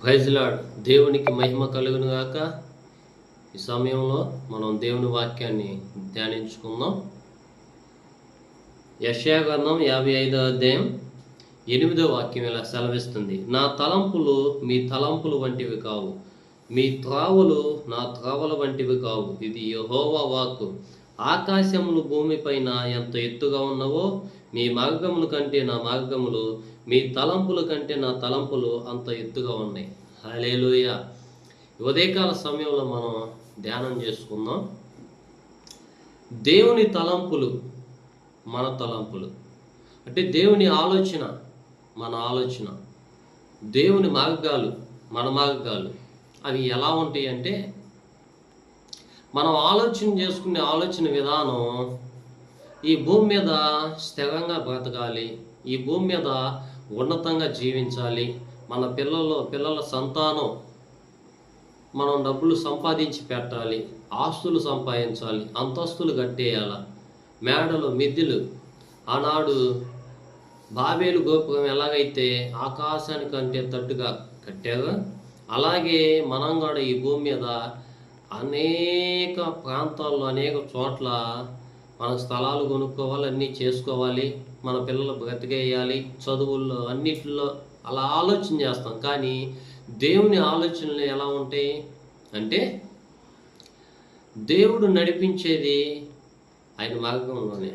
Praise lord. దేవునికి మహిమ కలుగును గాక. ఈ సమయంలో మనం దేవుని వాక్యాన్ని ధ్యానించుకుందాం. యెషయా గ్రంథం 55వ అధ్యాయం 8వ వాక్యం ఇలా సెలవిస్తుంది. నా తలంపులు మీ తలంపులు వంటివి కావు, మీ త్రావులు నా త్రావుల వంటివి కావు. ఇది యెహోవా వాక్కు. ఆకాశములు భూమిపైన ఎంత ఎత్తుగా ఉన్నవో మీ మార్గముల కంటే నా మార్గములు, మీ తలంపుల కంటే నా తలంపులు అంత ఎత్తుగా ఉన్నాయి. హల్లెలూయా. ఉదయకాల సమయంలో మనం ధ్యానం చేసుకుందాం. దేవుని తలంపులు మన తలంపులు, అంటే దేవుని ఆలోచన మన ఆలోచన, దేవుని మార్గాలు మన మార్గాలు. అవి ఎలా ఉంటాయి అంటే, మనం ఆలోచన చేసుకునే ఆలోచన విధానం ఈ భూమి మీద స్థిరంగా బ్రతకాలి, ఈ భూమి మీద ఉన్నతంగా జీవించాలి, మన పిల్లల సంతానం మనం డబ్బులు సంపాదించి పెట్టాలి, ఆస్తులు సంపాదించాలి, అంతస్తులు కట్టేయాలి, మేడలు మిద్దెలు. ఆనాడు బాబేలు గోపురం ఎలాగైతే ఆకాశానికంటే తట్టుగా కట్టారో, అలాగే మనం కూడా ఈ భూమి మీద అనేక ప్రాంతాల్లో అనేక చోట్ల మన స్థలాలు కొనుక్కోవాలి, అన్నీ చేసుకోవాలి, మన పిల్లలు బ్రతికేయాలి, చదువుల్లో అన్నిటిలో అలా ఆలోచన చేస్తాం. కానీ దేవుని ఆలోచనలు ఎలా ఉంటాయి అంటే, దేవుడు నడిపించేది ఆయన మార్గంలోనే,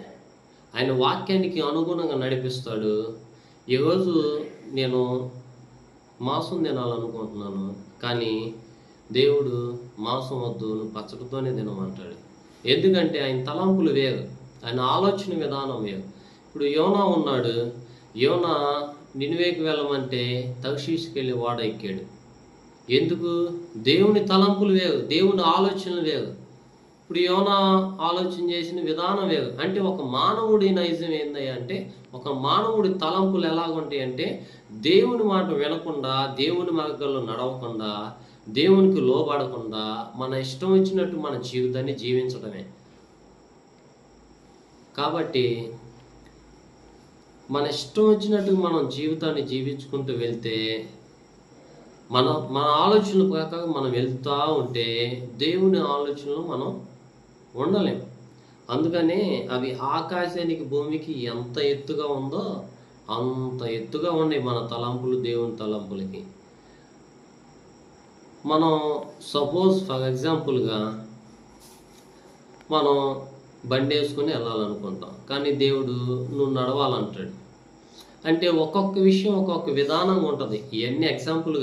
ఆయన వాక్యానికి అనుగుణంగా నడిపిస్తాడు. ఈరోజు నేను మాంసం తినాలనుకుంటున్నాను, కానీ దేవుడు మాంసం వద్దు, నువ్వు పచ్చడితోనే తినమంటాడు. ఎందుకంటే ఆయన తలంపులు వేరు, ఆయన ఆలోచన విధానం వేరు. ఇప్పుడు యోనా ఉన్నాడు, యోనా నినివేకి వెళ్ళమంటే తర్షీషుకి వెళ్ళి ఓడ ఎక్కాడు. ఎందుకు? దేవుని తలంపులు వేరు, దేవుని ఆలోచనలు వేరు. ఇప్పుడు యోనా ఆలోచన చేసిన విధానం వేరు. అంటే ఒక మానవుడి నైజం ఏంది అంటే, ఒక మానవుడి తలంపులు ఎలాగుంటాయి అంటే, దేవుని మాట వినకుండా, దేవుని మార్గాల్లో నడవకుండా, దేవునికి లోబడకుండా మన ఇష్టం వచ్చినట్టు మన జీవితాన్ని జీవించడమే. కాబట్టి మన ఇష్టం వచ్చినట్టు మనం జీవితాన్ని జీవించుకుంటూ వెళ్తే, మన ఆలోచనల ప్రకారం మనం వెళ్తూ ఉంటే దేవుని ఆలోచనలు మనం ఉండలేం. అందుకనే అవి ఆకాశానికి భూమికి ఎంత ఎత్తుగా ఉందో అంత ఎత్తుగా ఉన్నాయి మన తలంపులు దేవుని తలంపులకి. మనం సపోజ్ ఫర్ ఎగ్జాంపుల్గా మనం బండి వేసుకొని వెళ్ళాలనుకుంటాం, కానీ దేవుడు నువ్వు నడవాలంటాడు. అంటే ఒక్కొక్క విషయం ఒక్కొక్క విధానంగా ఉంటుంది. ఇవన్నీ ఎగ్జాంపుల్గా